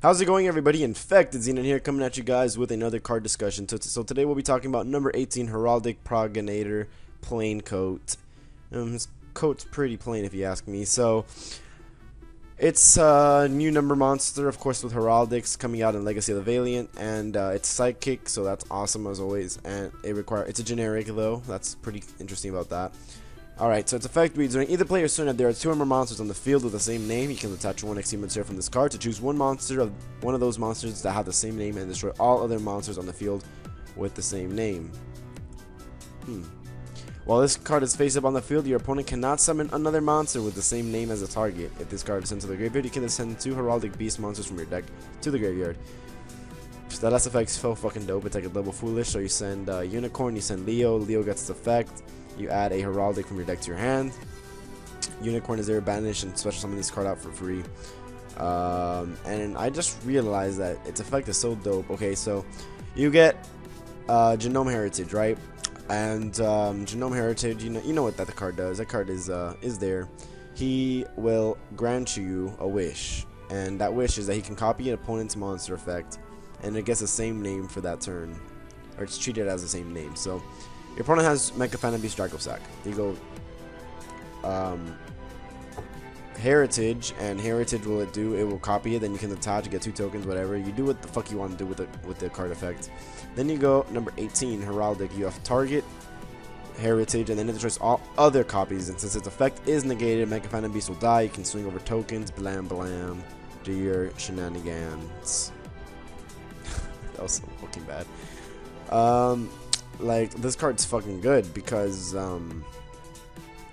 How's it going, everybody? InfectedXenon here, coming at you guys with another card discussion. So today we'll be talking about number 18, Heraldic Progenitor, plain coat. His coat's pretty plain if you ask me. So it's a new number monster, of course, with Heraldics coming out in Legacy of the Valiant, and it's Psychic, so that's awesome as always. And it's a generic though. That's pretty interesting about that. Alright, so its effect reads, during either player's turn, if there are two or more monsters on the field with the same name, you can attach one XP monster from this card to choose one monster of one of those monsters that have the same name and destroy all other monsters on the field with the same name. While this card is face up on the field, your opponent cannot summon another monster with the same name as the target. If this card is sent to the graveyard, you can send two Heraldic Beast monsters from your deck to the graveyard. That last effect's so fucking dope. It's like a double foolish, so you send Unicorn, you send Leo. Leo gets its effect. You add a Heraldic from your deck to your hand. Unicorn is there, banish, and special summon this card out for free. And I just realized that its effect is so dope. Okay, so you get Genome Heritage, right? And Genome Heritage, you know what that card does. That card is there. He will grant you a wish, and that wish is that he can copy an opponent's monster effect, and it gets the same name for that turn, or it's treated as the same name. So your opponent has Mecha Phantom Beast Draco Sack. You go Heritage, and Heritage will it will copy it, then you can attach, get 2 tokens, whatever. You do what the fuck you want to do with the card effect. Then you go number 18, Heraldic. You have target Heritage, and then it destroys all other copies, and since its effect is negated, Mecha Phantom Beast will die. You can swing over tokens, blam blam, do your shenanigans. That was so fucking bad. Like, this card's fucking good because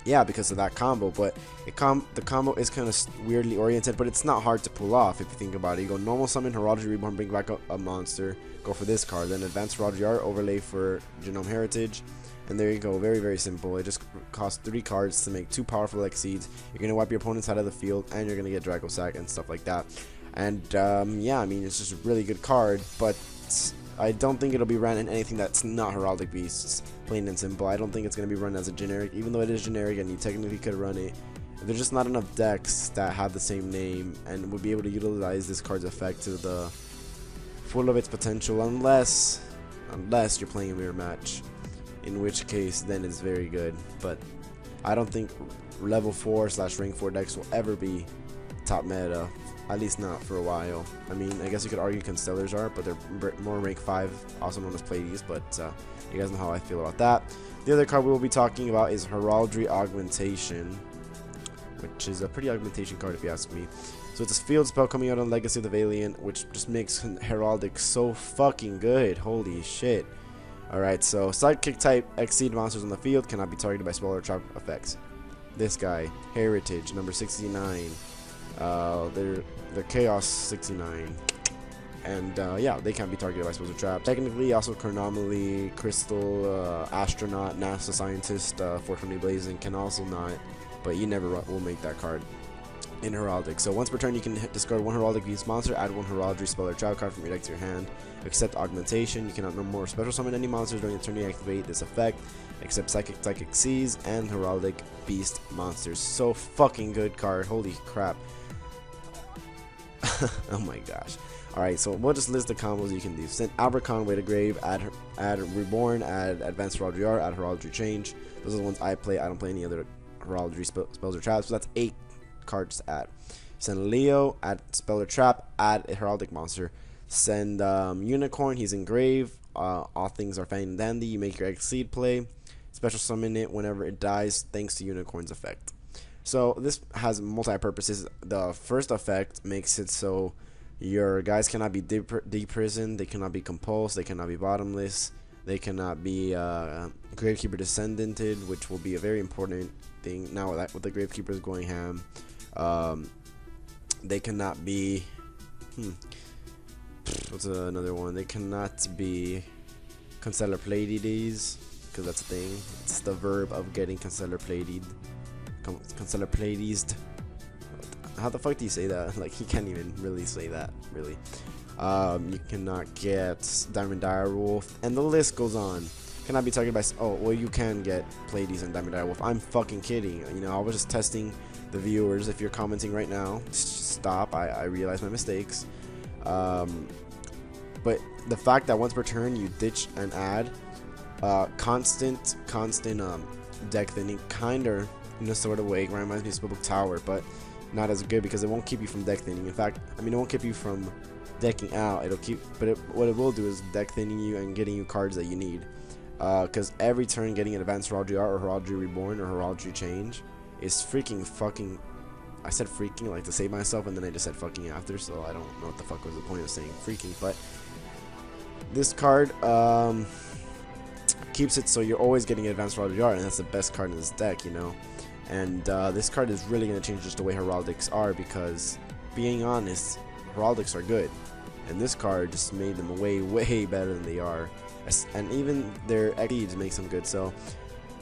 yeah, because of that combo, but the combo is kind of weirdly oriented, but it's not hard to pull off if you think about it. You go normal summon Heraldry Reborn, bring back a monster, go for this card, then advanced Heraldry Art, overlay for Genome Heritage, and there you go. Very, very simple. It just costs 3 cards to make 2 powerful Exceeds. You're gonna wipe your opponents out of the field, and you're gonna get Draco Sack and stuff like that. And yeah, I mean, it's just a really good card, but I don't think it'll be run in anything that's not Heraldic Beasts, plain and simple. I don't think it's going to be run as a generic, even though it is generic and you technically could run it. There's just not enough decks that have the same name and would be able to utilize this card's effect to the full of its potential, unless you're playing a mirror match, in which case then it's very good. But I don't think level 4/rank 4 decks will ever be top meta. At least not for a while. I mean, I guess you could argue Constellars are, but they're more rank 5, also known as Pleiades, but you guys know how I feel about that. The other card we will be talking about is Heraldry Augmentation, which is a pretty augmentation card if you ask me. So it's a field spell coming out on Legacy of the Valiant, which just makes Heraldic so fucking good. Holy shit. Alright, so Sidekick type Exceed monsters on the field cannot be targeted by spell or trap effects. This guy, Heritage, number 69. They're Chaos 69, and yeah, they can't be targeted by spells or traps. Technically, also Chronomaly, Crystal, Astronaut, NASA Scientist, 420 Blazing can also not, but you never will make that card in Heraldic. So once per turn, you can discard 1 Heraldic Beast monster, add 1 Heraldry spell or trap card from your deck to your hand. Except Augmentation, you cannot no more special summon any monsters during the turn you activate this effect, except Psychic Seas and Heraldic Beast monsters. So fucking good card, holy crap. Oh my gosh. Alright, so we'll just list the combos you can do. Send Abercon, Way to Grave, add Reborn, add Advanced Heraldry Art, add Heraldry Change. Those are the ones I play. I don't play any other Heraldry spells or traps, so that's 8 cards to add. Send Leo, add Spell or Trap, add a Heraldic monster. Send Unicorn, he's Engrave. All things are fine and dandy. You make your Exceed play. Special summon it whenever it dies, thanks to Unicorn's effect. So this has multi-purposes. The first effect makes it so your guys cannot be deprisoned, they cannot be compulsed, they cannot be bottomless, they cannot be Gravekeeper Descendanted, which will be a very important thing now with the Gravekeepers going ham. They cannot be what's another one? They cannot be Constellar Pleiades, because that's a thing. It's the verb of getting Constellar Pleiades. Constellar Pleiades. How the fuck do you say that? Like, he can't even really say that, really. You cannot get Diamond Direwolf, and the list goes on. Cannot be targeted by. Oh, well, you can get Pleiades and Diamond Direwolf. I'm fucking kidding. You know, I was just testing the viewers. If you're commenting right now, stop. I realize my mistakes. But the fact that once per turn you ditch and add constant deck thinning, kinda in a sort of way reminds me of Spellbook Tower, but not as good because it won't keep you from deck thinning. In fact, I mean, it won't keep you from decking out. It'll keep, but what it will do is deck thinning you and getting you cards that you need. Because every turn getting an Advanced Heraldry Art or Heraldry Reborn or Heraldry Change is freaking fucking. I said freaking like to save myself, and then I just said fucking after, so I don't know what the fuck was the point of saying freaking. But this card keeps it so you're always getting an Advanced Heraldry Art, and that's the best card in this deck, you know. And this card is really going to change just the way Heraldics are, because being honest, Heraldics are good, and this card just made them way better than they are, and even their XPs makes them good. So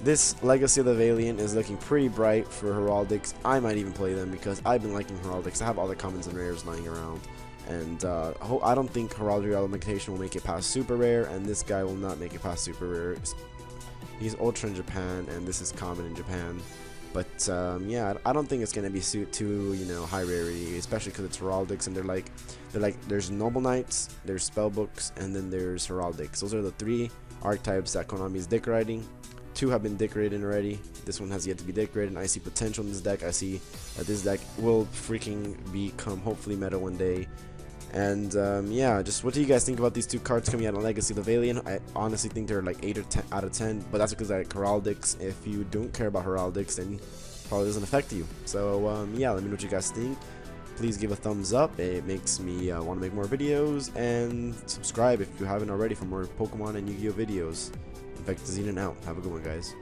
this Legacy of the Valiant is looking pretty bright for Heraldics. I might even play them because I've been liking Heraldics. I have all the commons and rares lying around, and I don't think Heraldry Augmentation will make it past super rare, and this guy will not make it past super rare. He's ultra in Japan, and this is common in Japan. But yeah, I don't think it's gonna be too, you know, high rarity, especially because it's Heraldics, and they're like there's Noble Knights, there's Spellbooks, and then there's Heraldics. Those are the 3 archetypes that Konami is decorating. 2 have been decorated already. This one has yet to be decorated, and I see potential in this deck. I see that this deck will freaking become hopefully meta one day. And yeah, just what do you guys think about these 2 cards coming out of Legacy of the Valiant? I honestly think they're like 8 or 10 out of 10, but that's because I like Heraldics. If you don't care about Heraldics, then it probably doesn't affect you. So yeah, let me know what you guys think. Please give a thumbs up. It makes me want to make more videos, and subscribe if you haven't already for more Pokemon and Yu-Gi-Oh videos. InfectedXenon out. Have a good one, guys.